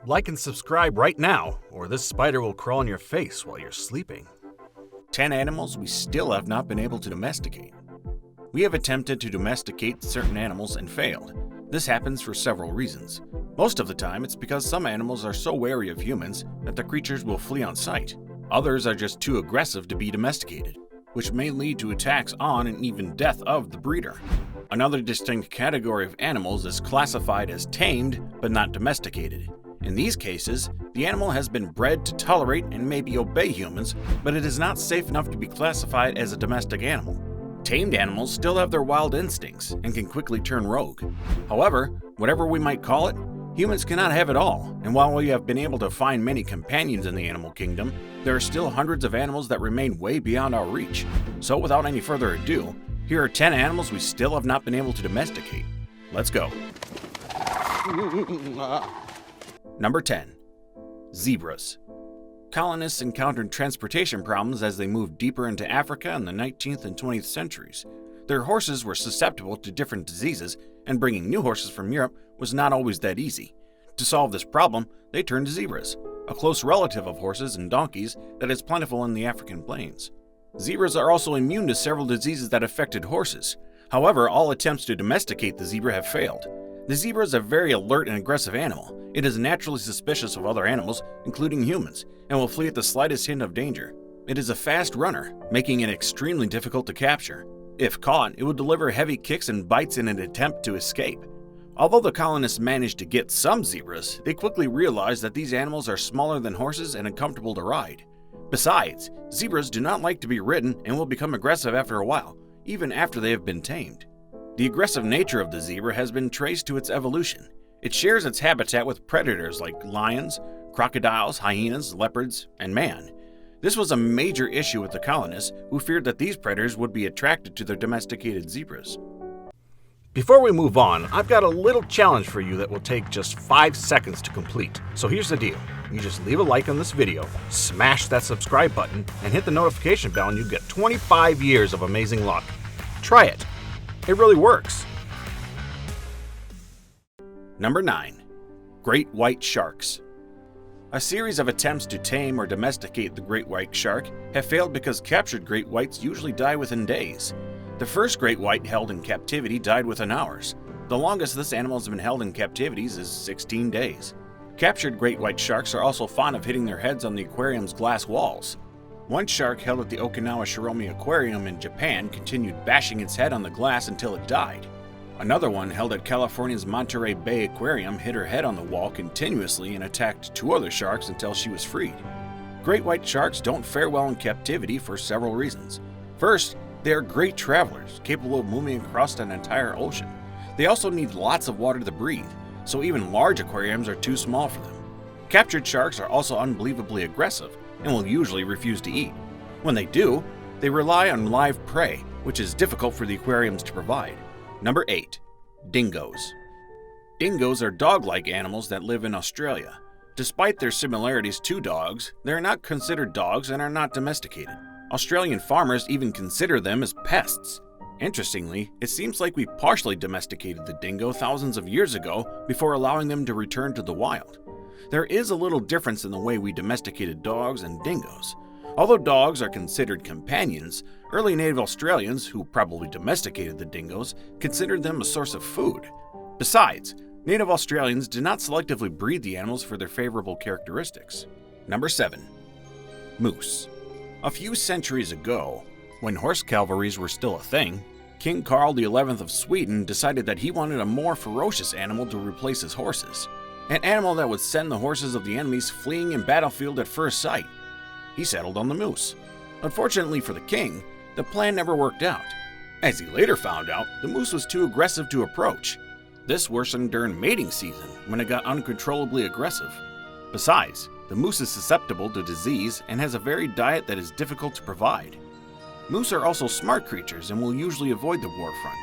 Like and subscribe right now, or this spider will crawl on your face while you're sleeping. 10 animals we still have not been able to domesticate. We have attempted to domesticate certain animals and failed. This happens for several reasons. Most of the time, it's because some animals are so wary of humans that the creatures will flee on sight. Others are just too aggressive to be domesticated, which may lead to attacks on and even death of the breeder. Another distinct category of animals is classified as tamed but not domesticated. In these cases, the animal has been bred to tolerate and maybe obey humans, but it is not safe enough to be classified as a domestic animal. Tamed animals still have their wild instincts and can quickly turn rogue. However, whatever we might call it, humans cannot have it all, and while we have been able to find many companions in the animal kingdom, there are still hundreds of animals that remain way beyond our reach. So without any further ado, here are 10 animals we still have not been able to domesticate. Let's go. Number 10. Zebras. Colonists encountered transportation problems as they moved deeper into Africa in the 19th and 20th centuries. Their horses were susceptible to different diseases, and bringing new horses from Europe was not always that easy. To solve this problem, they turned to zebras, a close relative of horses and donkeys that is plentiful in the African plains. Zebras are also immune to several diseases that affected horses. However, all attempts to domesticate the zebra have failed. The zebra is a very alert and aggressive animal. It is naturally suspicious of other animals, including humans, and will flee at the slightest hint of danger. It is a fast runner, making it extremely difficult to capture. If caught, it would deliver heavy kicks and bites in an attempt to escape. Although the colonists managed to get some zebras, they quickly realized that these animals are smaller than horses and uncomfortable to ride. Besides, zebras do not like to be ridden and will become aggressive after a while, even after they have been tamed. The aggressive nature of the zebra has been traced to its evolution. It shares its habitat with predators like lions, crocodiles, hyenas, leopards, and man. This was a major issue with the colonists, who feared that these predators would be attracted to their domesticated zebras. Before we move on, I've got a little challenge for you that will take just 5 seconds to complete. So here's the deal. You just leave a like on this video, smash that subscribe button, and hit the notification bell and you get 25 years of amazing luck. Try it. It really works. Number 9. Great white sharks. A series of attempts to tame or domesticate the great white shark have failed because captured great whites usually die within days. The first great white held in captivity died within hours. The longest this animal has been held in captivities is 16 days. Captured great white sharks are also fond of hitting their heads on the aquarium's glass walls. One shark held at the Okinawa Shiromi Aquarium in Japan continued bashing its head on the glass until it died. Another one held at California's Monterey Bay Aquarium hit her head on the wall continuously and attacked 2 other sharks until she was freed. Great white sharks don't fare well in captivity for several reasons. First, they are great travelers, capable of moving across an entire ocean. They also need lots of water to breathe, so even large aquariums are too small for them. Captured sharks are also unbelievably aggressive and will usually refuse to eat. When they do, they rely on live prey, which is difficult for the aquariums to provide. Number 8. Dingoes. Dingoes are dog-like animals that live in Australia. Despite their similarities to dogs, they are not considered dogs and are not domesticated. Australian farmers even consider them as pests. Interestingly, it seems like we partially domesticated the dingo thousands of years ago before allowing them to return to the wild. There is a little difference in the way we domesticated dogs and dingoes. Although dogs are considered companions, early native Australians, who probably domesticated the dingoes, considered them a source of food. Besides, native Australians did not selectively breed the animals for their favorable characteristics. Number 7. Moose. A few centuries ago, when horse cavalries were still a thing, King Carl XI of Sweden decided that he wanted a more ferocious animal to replace his horses. An animal that would send the horses of the enemies fleeing in battlefield at first sight. He settled on the moose. Unfortunately for the king, the plan never worked out. As he later found out, the moose was too aggressive to approach. This worsened during mating season, when it got uncontrollably aggressive. Besides, the moose is susceptible to disease and has a varied diet that is difficult to provide. Moose are also smart creatures and will usually avoid the war front.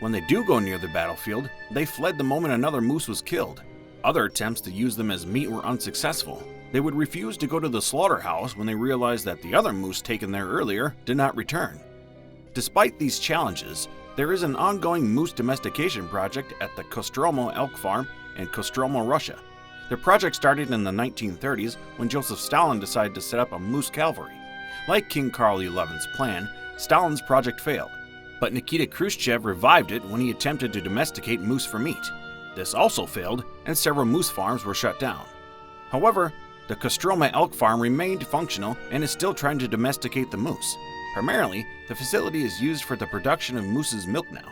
When they do go near the battlefield, they fled the moment another moose was killed. Other attempts to use them as meat were unsuccessful. They would refuse to go to the slaughterhouse when they realized that the other moose taken there earlier did not return. Despite these challenges, there is an ongoing moose domestication project at the Kostromå Elk Farm in Kostromå, Russia. The project started in the 1930s when Joseph Stalin decided to set up a moose cavalry. Like King Carl XI's plan, Stalin's project failed, but Nikita Khrushchev revived it when he attempted to domesticate moose for meat. This also failed, and several moose farms were shut down. However, the Kostroma elk farm remained functional and is still trying to domesticate the moose. Primarily, the facility is used for the production of moose's milk now.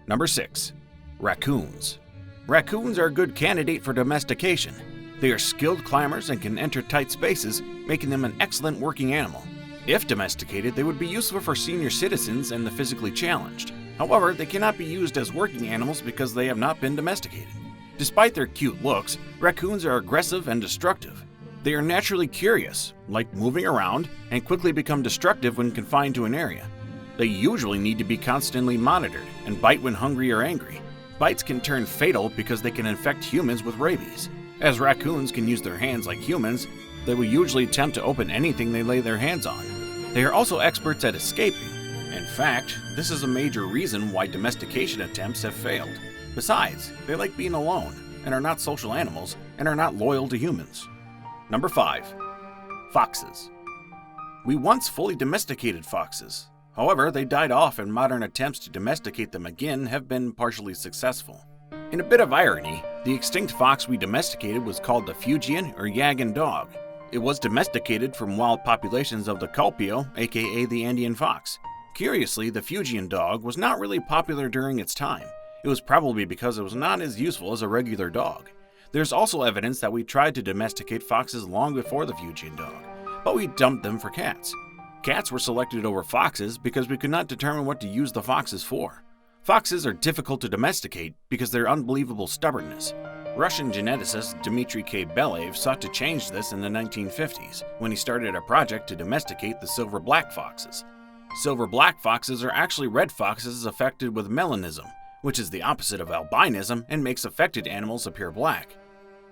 Number 6. Raccoons. Raccoons are a good candidate for domestication. They are skilled climbers and can enter tight spaces, making them an excellent working animal. If domesticated, they would be useful for senior citizens and the physically challenged. However, they cannot be used as working animals because they have not been domesticated. Despite their cute looks, raccoons are aggressive and destructive. They are naturally curious, like moving around, and quickly become destructive when confined to an area. They usually need to be constantly monitored and bite when hungry or angry. Bites can turn fatal because they can infect humans with rabies. As raccoons can use their hands like humans, they will usually attempt to open anything they lay their hands on. They are also experts at escaping. In fact, this is a major reason why domestication attempts have failed. Besides, they like being alone and are not social animals and are not loyal to humans. Number 5. Foxes. We once fully domesticated foxes. However, they died off and modern attempts to domesticate them again have been partially successful. In a bit of irony, the extinct fox we domesticated was called the Fuegian or Yagan dog. It was domesticated from wild populations of the Culpio, aka the Andean fox. Curiously, the Fuegian dog was not really popular during its time. It was probably because it was not as useful as a regular dog. There's also evidence that we tried to domesticate foxes long before the Fuegian dog, but we dumped them for cats. Cats were selected over foxes because we could not determine what to use the foxes for. Foxes are difficult to domesticate because of their unbelievable stubbornness. Russian geneticist Dmitry K. Belayev sought to change this in the 1950s when he started a project to domesticate the silver-black foxes. Silver-black foxes are actually red foxes affected with melanism, which is the opposite of albinism and makes affected animals appear black.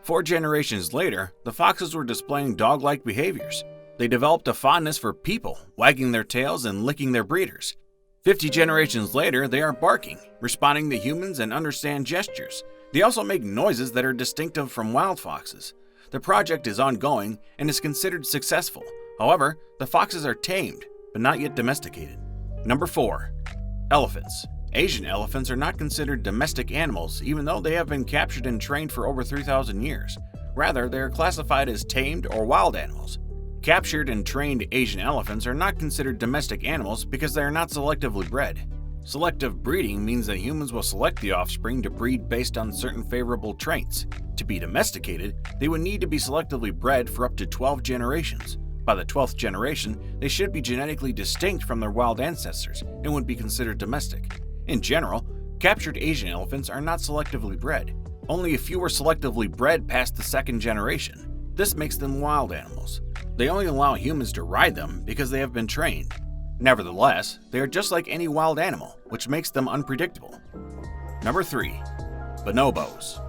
4 generations later, the foxes were displaying dog-like behaviors. They developed a fondness for people, wagging their tails and licking their breeders. 50 generations later, they are barking, responding to humans and understand gestures. They also make noises that are distinctive from wild foxes. The project is ongoing and is considered successful. However, the foxes are tamed, but not yet domesticated. Number 4. Elephants. Asian elephants are not considered domestic animals even though they have been captured and trained for over 3,000 years. Rather, they are classified as tamed or wild animals. Captured and trained Asian elephants are not considered domestic animals because they are not selectively bred. Selective breeding means that humans will select the offspring to breed based on certain favorable traits. To be domesticated, they would need to be selectively bred for up to 12 generations. By the 12th generation, they should be genetically distinct from their wild ancestors and would be considered domestic. In general, captured Asian elephants are not selectively bred. Only a few are selectively bred past the 2nd generation. This makes them wild animals. They only allow humans to ride them because they have been trained. Nevertheless, they are just like any wild animal, which makes them unpredictable. Number 3. Bonobos.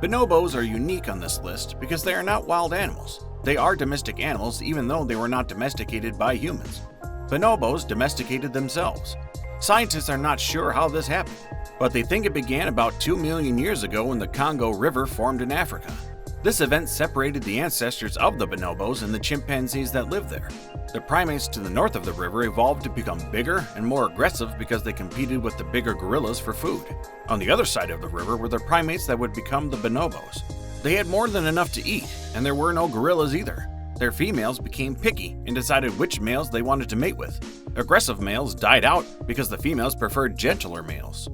Bonobos are unique on this list because they are not wild animals. They are domestic animals even though they were not domesticated by humans. Bonobos domesticated themselves. Scientists are not sure how this happened, but they think it began about 2 million years ago when the Congo River formed in Africa. This event separated the ancestors of the bonobos and the chimpanzees that lived there. The primates to the north of the river evolved to become bigger and more aggressive because they competed with the bigger gorillas for food. On the other side of the river were the primates that would become the bonobos. They had more than enough to eat, and there were no gorillas either. Their females became picky and decided which males they wanted to mate with. Aggressive males died out because the females preferred gentler males.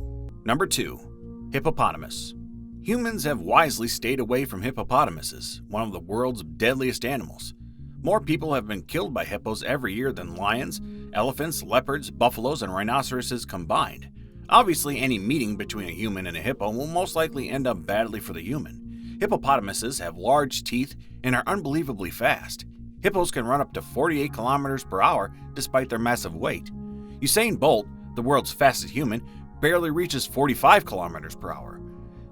Number 2. Hippopotamus. Humans have wisely stayed away from hippopotamuses, one of the world's deadliest animals. More people have been killed by hippos every year than lions, elephants, leopards, buffaloes, and rhinoceroses combined. Obviously, any meeting between a human and a hippo will most likely end up badly for the human. Hippopotamuses have large teeth and are unbelievably fast. Hippos can run up to 48 kilometers per hour despite their massive weight. Usain Bolt, the world's fastest human, barely reaches 45 kilometers per hour.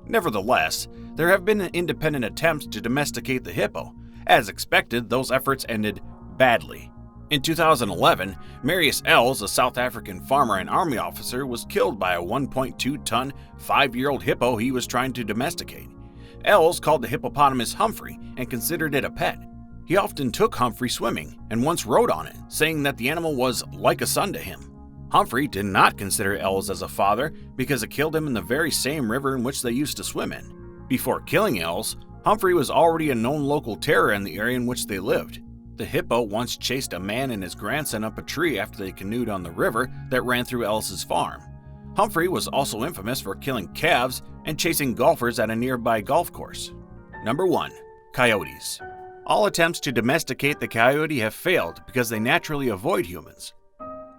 Nevertheless, there have been independent attempts to domesticate the hippo. As expected, those efforts ended badly. In 2011, Marius Els, a South African farmer and army officer, was killed by a 1.2-ton, 5-year-old hippo he was trying to domesticate. Els called the hippopotamus Humphrey and considered it a pet. He often took Humphrey swimming and once rode on it, saying that the animal was like a son to him. Humphrey did not consider Els as a father because it killed him in the very same river in which they used to swim in. Before killing Els, Humphrey was already a known local terror in the area in which they lived. The hippo once chased a man and his grandson up a tree after they canoed on the river that ran through Els's farm. Humphrey was also infamous for killing calves and chasing golfers at a nearby golf course. Number 1. Coyotes. All attempts to domesticate the coyote have failed because they naturally avoid humans.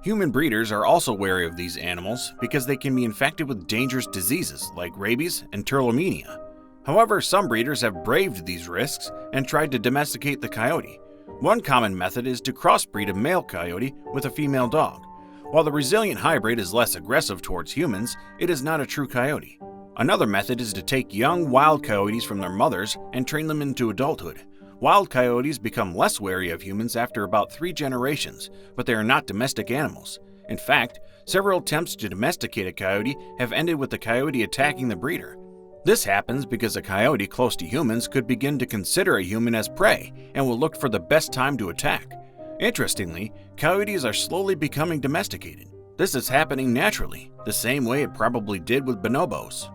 Human breeders are also wary of these animals because they can be infected with dangerous diseases like rabies and turtlemania. However, some breeders have braved these risks and tried to domesticate the coyote. One common method is to crossbreed a male coyote with a female dog. While the resilient hybrid is less aggressive towards humans, it is not a true coyote. Another method is to take young wild coyotes from their mothers and train them into adulthood. Wild coyotes become less wary of humans after about 3 generations, but they are not domestic animals. In fact, several attempts to domesticate a coyote have ended with the coyote attacking the breeder. This happens because a coyote close to humans could begin to consider a human as prey and will look for the best time to attack. Interestingly, coyotes are slowly becoming domesticated. This is happening naturally, the same way it probably did with bonobos.